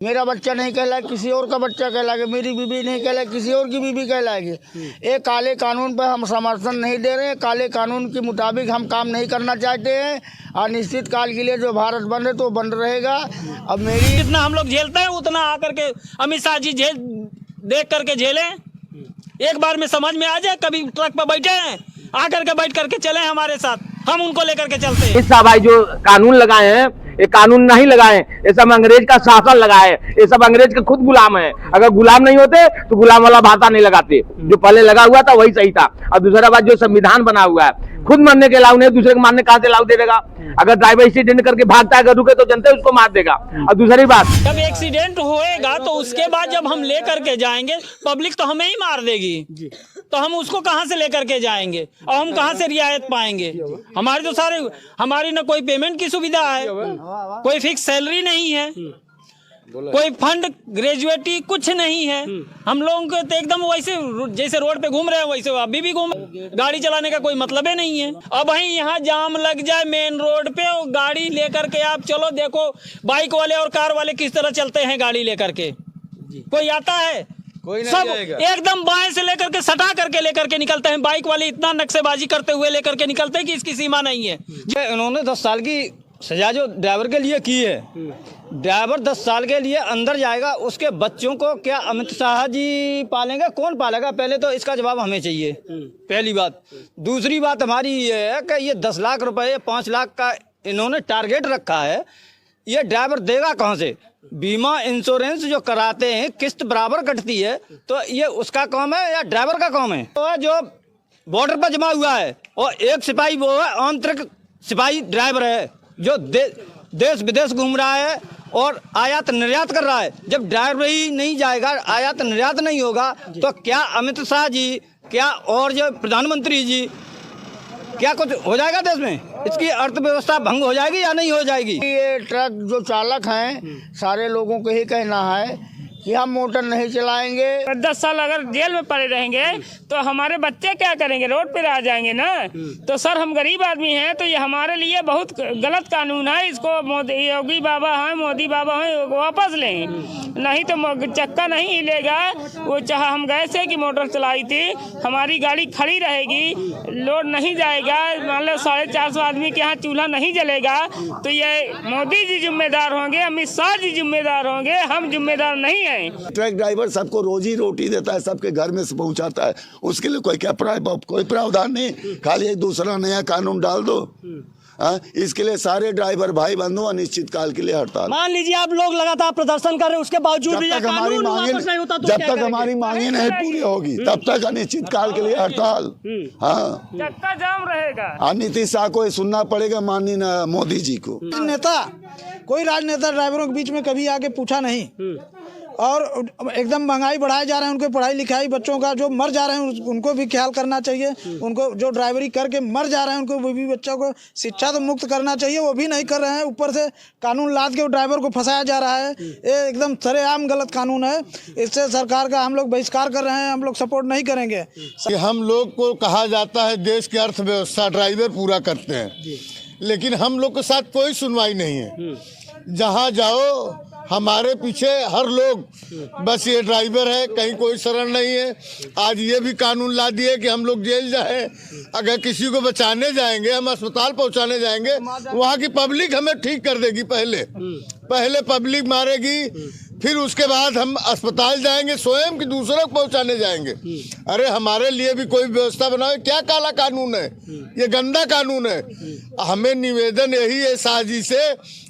मेरा बच्चा नहीं कहलाए, किसी और का बच्चा कहलाएगा। मेरी बीबी नहीं कहलाए, किसी और की बीबी कहलाएगी। ये काले कानून पर हम समर्थन नहीं दे रहे हैं। काले कानून के मुताबिक हम काम नहीं करना चाहते हैं। अनिश्चित काल के लिए जो भारत बंद है तो बंद रहेगा। अब मेरी जितना हम लोग झेलते हैं उतना आकर के अमित शाह जी झेल देख करके झेलें। एक बार में समझ में आ जाए, कभी ट्रक पर बैठे हैं आकर के बैठ करके चले हमारे साथ, हम उनको लेकर के चलते हैं। इस भाई जो कानून लगाए हैं ये कानून नहीं लगाए, ये सब अंग्रेज का शासन लगाए, ये सब अंग्रेज के खुद गुलाम है। अगर गुलाम नहीं होते तो गुलाम वाला भाता नहीं लगाते। जो पहले लगा हुआ था वही सही था। और दूसरा बात, जो संविधान बना हुआ है खुद मरने के अलाउ नहीं, दूसरे को मारने कहां से अलाउ दे देगा। अगर ड्राइवर एक्सीडेंट करके भागता है, अगर रुके तो जनता उसको मार देगा। और दूसरी बात, जब एक्सीडेंट होएगा तो उसके बाद जब हम ले करके जाएंगे पब्लिक तो हमें ही मार देगी, तो हम उसको कहां से लेकर के जाएंगे और हम कहां से रियायत पाएंगे। हमारे तो सारे, हमारी ना कोई पेमेंट की सुविधा है, कोई फिक्स सैलरी नहीं है, कोई फंड ग्रेजुएटी कुछ नहीं है। हम लोगों को तो एकदम वैसे जैसे रोड पे घूम रहे हैं वैसे अभी भी घूम, गाड़ी चलाने का कोई मतलब ही नहीं है। अब वहीं यहाँ जाम लग जाए मेन रोड पे और गाड़ी लेकर के आप चलो, देखो बाइक वाले और कार वाले किस तरह चलते हैं गाड़ी लेकर के। कोई आता है, कोई नहीं, सब एकदम बाएं से लेकर के सटा करके लेकर के निकलते हैं। बाइक वाले इतना नक्शेबाजी करते हुए लेकर के निकलते हैं कि इसकी सीमा नहीं है। उन्होंने 10 साल की सजा जो ड्राइवर के लिए की है, ड्राइवर 10 साल के लिए अंदर जाएगा, उसके बच्चों को क्या अमित शाह जी पालेंगे? कौन पालेगा? पहले तो इसका जवाब हमें चाहिए, पहली बात। दूसरी बात हमारी ये है कि ये 10 लाख रुपए 5 लाख का इन्होंने टारगेट रखा है, ये ड्राइवर देगा कहाँ से? बीमा इंश्योरेंस जो कराते हैं किस्त बराबर कटती है, तो ये उसका काम है या ड्राइवर का काम है? तो जो बॉर्डर पर जमा हुआ है और एक सिपाही वो है, आंतरिक सिपाही ड्राइवर है जो देश विदेश घूम रहा है और आयात निर्यात कर रहा है। जब ड्राइवर ही नहीं जाएगा, आयात निर्यात नहीं होगा, तो क्या अमित शाह जी, क्या और जो प्रधानमंत्री जी, क्या कुछ हो जाएगा देश में? इसकी अर्थव्यवस्था भंग हो जाएगी या नहीं हो जाएगी? ये ट्रक जो चालक हैं सारे लोगों को ही कहना है कि हम मोटर नहीं चलाएंगे। 10 साल अगर जेल में पड़े रहेंगे तो हमारे बच्चे क्या करेंगे? रोड पे रह जाएंगे ना। तो सर हम गरीब आदमी हैं, तो ये हमारे लिए बहुत गलत कानून है। इसको मोदी योगी बाबा हैं, मोदी बाबा हैं, वापस लें, नहीं तो चक्का नहीं हिलेगा। वो चाहे हम गए से कि मोटर चलाई थी, हमारी गाड़ी खड़ी रहेगी, लोड नहीं जाएगा। मान लो 450 आदमी के यहाँ चूल्हा नहीं जलेगा, तो ये मोदी जी जिम्मेदार होंगे, अमित शाह जी जिम्मेदार होंगे, हम जिम्मेदार नहीं। ट्रक ड्राइवर सबको रोजी रोटी देता है, सबके घर में से पहुंचाता है, उसके लिए कोई प्रावधान नहीं। खाली एक दूसरा नया कानून डाल दो। इसके लिए सारे ड्राइवर भाई बंधु अनिश्चित काल के लिए हड़ताल। मान लीजिए आप लोग लगातार प्रदर्शन कर रहे हैं, उसके बावजूद जब तक हमारी मांगे नहीं पूरी होगी तब तक अनिश्चित काल के लिए हड़ताल। हाँ, चक्का जाम रहेगा। नीतीश शाह को सुनना पड़ेगा, माननीय मोदी जी को। नेता, कोई राजनेता ड्राइवरों के बीच में कभी आके पूछा नहीं। और एकदम महंगाई बढ़ाए जा रहे हैं, उनके पढ़ाई लिखाई बच्चों का जो मर जा रहे हैं उनको भी ख्याल करना चाहिए। उनको जो ड्राइवरी करके मर जा रहे हैं उनको भी बच्चों को शिक्षा तो मुक्त करना चाहिए, वो भी नहीं कर रहे हैं। ऊपर से कानून लाद के ड्राइवर को फंसाया जा रहा है। ये एकदम सरेआम गलत कानून है। इससे सरकार का हम लोग बहिष्कार कर रहे हैं, हम लोग सपोर्ट नहीं करेंगे। हम लोग को कहा जाता है देश की अर्थव्यवस्था ड्राइवर पूरा करते हैं, लेकिन हम लोग के साथ कोई सुनवाई नहीं है। जहाँ जाओ हमारे पीछे हर लोग बस ये ड्राइवर है, कहीं कोई शरण नहीं है। आज ये भी कानून ला दिए कि हम लोग जेल जाए, अगर किसी को बचाने जाएंगे, हम अस्पताल पहुंचाने जाएंगे, वहाँ की पब्लिक हमें ठीक कर देगी। पहले पब्लिक मारेगी, फिर उसके बाद हम अस्पताल जाएंगे, स्वयं की दूसरों को पहुंचाने जाएंगे। अरे हमारे लिए भी कोई व्यवस्था बनाओ। क्या काला कानून है? ये गंदा कानून है। हमें निवेदन यही है शाह जी से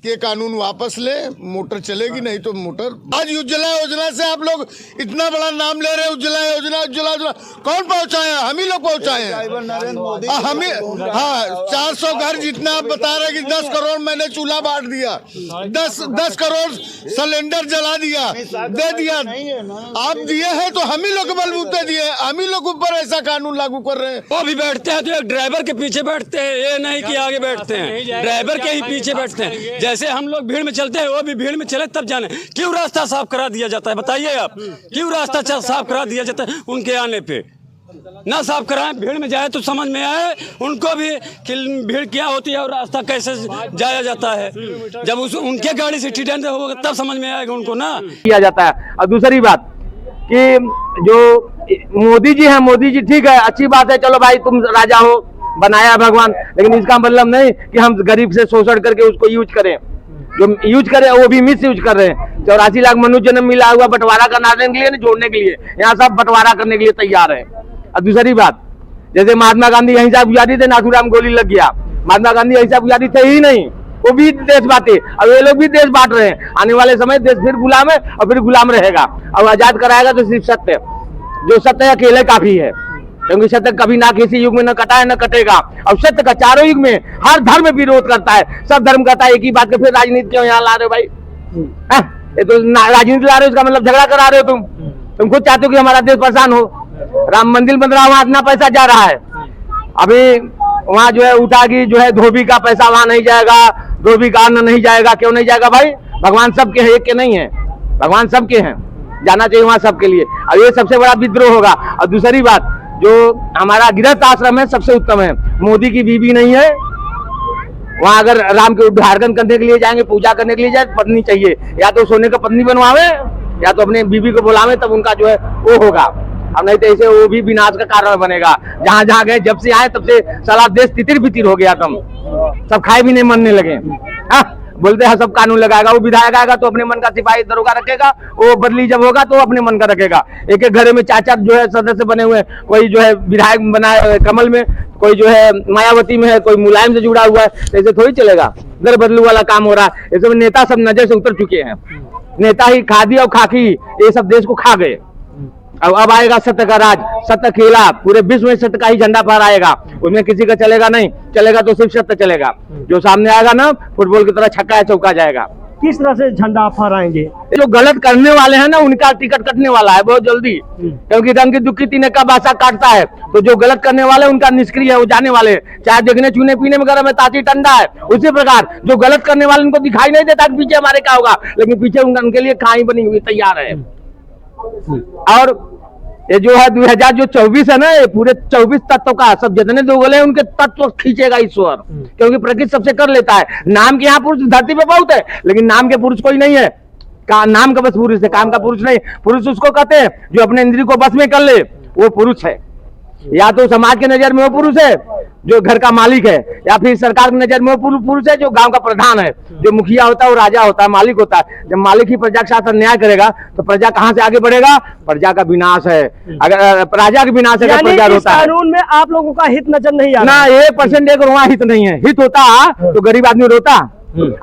कि कानून वापस ले, मोटर चलेगी, नहीं तो मोटर। आज उज्ज्वला योजना से आप लोग इतना बड़ा नाम ले रहे हैं, उज्ज्वला योजना उज्ज्वला योजना कौन पहुंचाए हैं? हम ही लोग पहुंचाए हैं। हम ही, हाँ, 400 घर जितना आप बता रहे कि 10 करोड़ मैंने चूल्हा बांट दिया, 10 करोड़ सिलेंडर जला दिया, दे दिया। आप दिए हैं तो हम ही लोग बलबूते दिए, हम ही लोग ऊपर ऐसा कानून लागू कर रहे हैं। वो भी बैठते हैं तो एक ड्राइवर के पीछे बैठते हैं, ये नहीं कि आगे बैठते हैं, ड्राइवर के ही पीछे बैठते हैं। जैसे हम लोग भीड़ में चलते हैं, वो भी भीड़ में चले तब जाने। क्यों रास्ता साफ करा दिया जाता है? बताइए आप, क्यों रास्ता साफ करा दिया जाता है उनके आने पे? ना साफ कराएं, भीड़ में जाए तो समझ में आए उनको भी कि भीड़ क्या होती है और रास्ता कैसे जाया जाता है। जब उनके गाड़ी से एक्सीडेंट होगा तब समझ में आएगा उनको ना किया जाता है। और दूसरी बात कि जो मोदी जी हैं, मोदी जी ठीक है, अच्छी बात है, चलो भाई तुम राजा हो, बनाया भगवान, लेकिन इसका मतलब नहीं कि हम गरीब से शोषण करके उसको यूज करें। जो यूज करे वो भी मिस यूज कर रहे हैं। 84 लाख मनुष्य जन्म मिला हुआ बंटवारा करने के लिए, जोड़ने के लिए, यहाँ सब बंटवारा करने के लिए तैयार है। और दूसरी बात, जैसे महात्मा गांधी अहिंसा पुजारी थे, नाथूराम गोली लग गया। महात्मा गांधी अहिंसा पुजारी थे ही नहीं, वो भी देश बांटे, अब ये लोग भी देश बांट रहे हैं। आने वाले समय देश फिर गुलाम है और फिर गुलाम रहेगा। अब आजाद कराएगा तो सिर्फ सत्य, जो सत्य अकेले काफी है, क्योंकि सत्य कभी ना किसी युग में न कटा है न कटेगा। और सत्य का चारों युग में हर धर्म विरोध करता है, सब धर्म करता है एक ही बात के, फिर राजनीति क्यों यहाँ ला रहे हो भाई? ये तो राजनीति ला रहे हो, इसका मतलब झगड़ा करा रहे हो तुम खुद चाहते हो कि हमारा देश परेशान हो। राम मंदिर बन रहा है, वहां इतना पैसा जा रहा है, अभी वहाँ जो है उठा की जो है धोबी का पैसा वहां नहीं जाएगा, धोबी का अन्न नहीं जाएगा। क्यों नहीं जाएगा भाई? भगवान सबके हैं, एक के नहीं है, भगवान सबके हैं, जाना चाहिए वहां सबके लिए। अब ये सबसे बड़ा विद्रोह होगा। और दूसरी बात, जो हमारा गृहस्थ आश्रम है सबसे उत्तम है, मोदी की बीवी नहीं है। वहां अगर राम के उद्धारण करने के लिए जाएंगे, पूजा करने के लिए जाए, पत्नी चाहिए, या तो सोने का पत्नी बनवावे या तो अपने बीवी को बुलावे, तब उनका जो है वो होगा। अब नहीं तो ऐसे वो भी विनाश का कारण बनेगा। जहां जहां गए, जब से आए तब से सारा देश तितिर बितिर हो गया, तुम सब खाए भी नहीं मरने लगे। बोलते हैं सब कानून लगाएगा, वो विधायक आएगा तो अपने मन का सिपाही दरोगा रखेगा, वो बदली जब होगा तो अपने मन का रखेगा। एक एक घर में 4-4 जो है सदस्य बने हुए, कोई जो है विधायक बना है कमल में, कोई जो है मायावती में है, कोई मुलायम से जुड़ा हुआ है, ऐसे थोड़ी चलेगा। घर बदलू वाला काम हो रहा है। ये सब नेता सब नजर से उतर चुके हैं। नेता ही खादी और खाकी ये सब देश को खा गए। अब आएगा सत्य का राज, सत्य खेला, पूरे विश्व में सत्य का ही झंडा फहराएगा, उसमें किसी का चलेगा नहीं, चलेगा तो सिर्फ सत्य चलेगा। जो सामने आएगा ना, फुटबॉल की तरह छक्का या चौका जाएगा। किस तरह से झंडा फहराएंगे? जो गलत करने वाले हैं ना, उनका टिकट कटने वाला है बहुत जल्दी, क्योंकि रंग की दुखी तीने का बासा काटता है। तो जो गलत करने वाले उनका निष्क्रिय है, वो जाने वाले, चाहे देखने चूने पीने में गर्म है, ताती ठंडा है। उसी प्रकार जो गलत करने वाले उनको दिखाई नहीं देता पीछे हमारे क्या होगा, लेकिन पीछे उनके लिए खाई बनी हुई तैयार है। और ये जो है 2024 है ना, ये पूरे 24 तत्व का सब जितने दोगले हैं उनके तत्व खींचेगा ईश्वर, क्योंकि प्रकृति सबसे कर लेता है। नाम के यहाँ पुरुष धरती पे बहुत है, लेकिन नाम के पुरुष कोई नहीं है। नाम का बस पुरुष है, काम का पुरुष नहीं। पुरुष उसको कहते हैं जो अपने इंद्रिय को बस में कर ले, वो पुरुष है। या तो समाज के नजर में वो पुरुष है जो घर का मालिक है, या फिर सरकार की नजर में वो पुरुष है जो गांव का प्रधान है। जो मुखिया होता है वो राजा होता है, मालिक होता है। जब मालिक ही प्रजा के साथ अन्याय करेगा तो प्रजा कहां से आगे बढ़ेगा? प्रजा का विनाश है। अगर प्रजा का विनाश है, प्रजा होता है। कानून में आप लोगों का हित नजर नहीं आ रहा ना, 1% एक वहाँ हित नहीं है। हित होता तो गरीब आदमी रोता।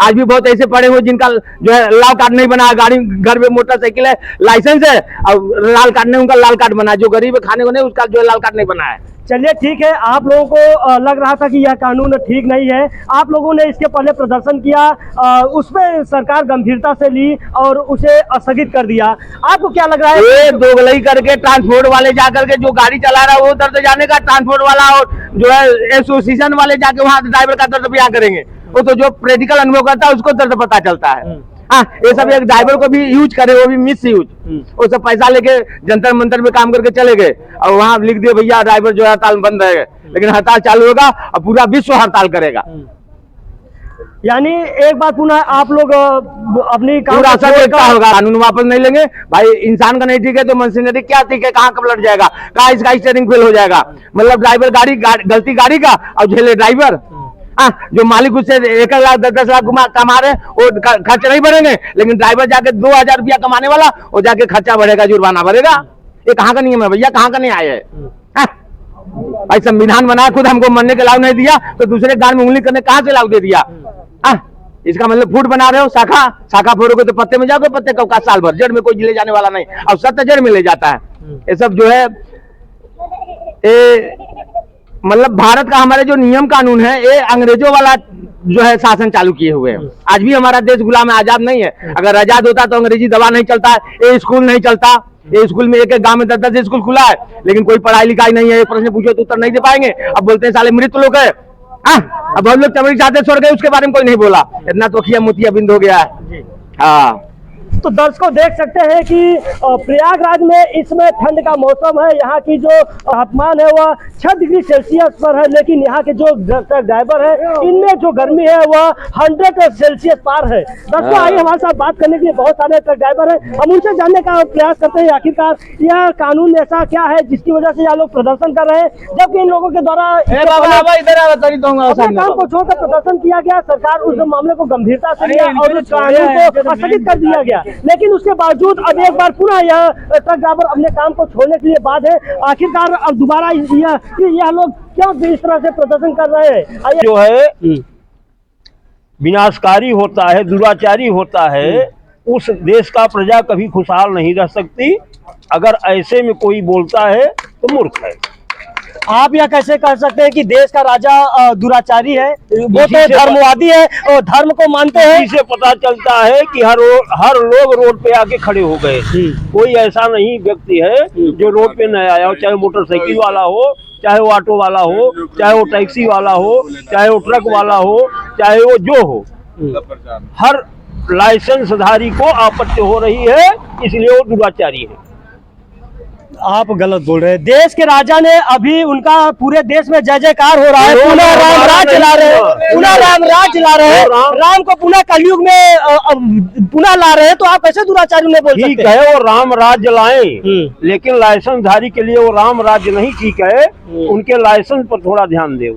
आज भी बहुत ऐसे पड़े हुए जिनका जो है लाल कार्ड नहीं बना, गाड़ी घर में मोटरसाइकिल है, लाइसेंस है, और लाल कार्ड नहीं, उनका लाल कार्ड बना। जो गरीब है खाने को नहीं, उसका जो है लाल कार्ड नहीं बना है। चलिए ठीक है, आप लोगों को लग रहा था कि यह कानून ठीक नहीं है, आप लोगों ने इसके पहले प्रदर्शन किया, उसमें सरकार गंभीरता से ली और उसे स्थगित कर दिया। आपको क्या लग रहा है? ये दोगलई करके ट्रांसपोर्ट वाले जाकर के जो गाड़ी चला रहा है वो दर्द जाने का, ट्रांसपोर्ट वाला और जो है एसोसिएशन वाले जाके वहाँ ड्राइवर का दर्द बयां करेंगे। वो तो जो प्रैक्टिकल अनुभव करता है उसको दर्द पता चलता है। हाँ, ये सब एक ड्राइवर को भी यूज करे, वो भी मिस यूज, वो सब पैसा लेके जंतर मंतर में काम करके चले गए और वहाँ लिख दिए भैया ड्राइवर जो है हड़ताल बंद रहेगा, लेकिन हड़ताल चालू होगा और पूरा विश्व हड़ताल करेगा। यानी एक बार पुनः आप लोग अपनी पूरा असर देखता होगा, कानून वापस नहीं लेंगे भाई। इंसान का नहीं ठीक है तो मशीनरी क्या ठीक है, कहाँ कब लट जाएगा, कहाँ इसका स्टीयरिंग फेल हो जाएगा। मतलब ड्राइवर गलती गाड़ी का और झेले ड्राइवर। जो मालिक उससे 1 लाख 10 लाख कमा रहे हैं वो खर्च नहीं बढ़ेंगे, लेकिन ड्राइवर जाके 2000 रुपया कमाने वाला वो जाके खर्चा बढ़ेगा, जुर्माना बढ़ेगा। ये कहाँ का नियम है भैया, कहाँ का नहीं आया है? भाई संविधान बनाया, खुद हमको मरने के लाभ नहीं दिया तो दूसरे गान में उंगली करने कहाँ से लाभ दे दिया? इसका मतलब फूट बना रहे हो, शाखा फोड़ोगे तो पत्ते में जाओगे, पत्ते का साल भर, जड़ में कोई ले जाने वाला नहीं। अब सत्य जड़ में ले जाता है। ये सब जो है मतलब भारत का हमारे जो नियम कानून है ये अंग्रेजों वाला जो है शासन चालू किए हुए हैं। आज भी हमारा देश गुलाम है, आजाद नहीं है। अगर आजाद होता तो अंग्रेजी दवा नहीं चलता है, ये स्कूल नहीं चलता। ये स्कूल में एक गांव में 10 स्कूल खुला है, लेकिन कोई पढ़ाई लिखाई नहीं है। प्रश्न पूछो तो उत्तर नहीं दे पाएंगे। अब बोलते हैं साले मृत लोग है। अब बहुत लोग चमड़ी चाहते छोड़ गए, उसके बारे में कोई नहीं बोला। इतना तो खिया मोतिया बिंद हो गया है। हाँ, तो दर्शकों देख सकते हैं कि प्रयागराज में इसमें ठंड का मौसम है। यहाँ की जो तापमान है वह 6 डिग्री सेल्सियस पर है, लेकिन यहाँ के जो ट्रक ड्राइवर है इनमें जो गर्मी है वह 100 सेल्सियस पार है। दर्शकों आइए हमारे साथ बात करने के लिए बहुत सारे ट्रक ड्राइवर हैं, हम उनसे जानने का प्रयास करते हैं आखिरकार यह कानून ऐसा क्या है जिसकी वजह से यहाँ लोग प्रदर्शन कर रहे हैं, जबकि इन लोगों के द्वारा अपने काम को छोड़कर प्रदर्शन किया गया। सरकार उस मामले को गंभीरता से लिया और उस कानून को स्थगित कर दिया गया, लेकिन उसके बावजूद अब एक बार पुनः यह ट्रक ड्राइवर अपने काम को छोड़ने के लिए बाध्य है। आखिरकार अब दोबारा यह लोग क्यों इस तरह से प्रदर्शन कर रहे हैं? जो है विनाशकारी होता है, दुराचारी होता है, उस देश का प्रजा कभी खुशहाल नहीं रह सकती। अगर ऐसे में कोई बोलता है तो मूर्ख है। आप यह कैसे कह सकते हैं कि देश का राजा दुराचारी है? वो तो धर्मवादी है और धर्म को मानते हैं। इसी से पता चलता है कि हर लोग रोड पे आके खड़े हो गए। कोई ऐसा नहीं व्यक्ति है जो रोड पे न आया हो, चाहे मोटरसाइकिल वाला हो, चाहे वो ऑटो वाला हो, चाहे वो टैक्सी वाला हो, चाहे वो ट्रक वाला हो, चाहे वो जो हो, हर लाइसेंसधारी को आपत्ति हो रही है, इसलिए वो दुराचारी है। आप गलत बोल रहे हैं। देश के राजा ने अभी उनका पूरे देश में जय जयकार हो रहा है, पुनः राम राज चला रहे हैं, पुनः राम राज चला रहे हैं, राम को पुनः कलयुग में पुनः ला रहे हैं, तो आप कैसे दुराचारी ने बोल सकते हैं? ठीक है, वो राम राज्य लाएं, लेकिन लाइसेंसधारी के लिए वो राम राज्य नहीं ठीक है। उनके लाइसेंस पर थोड़ा ध्यान दे।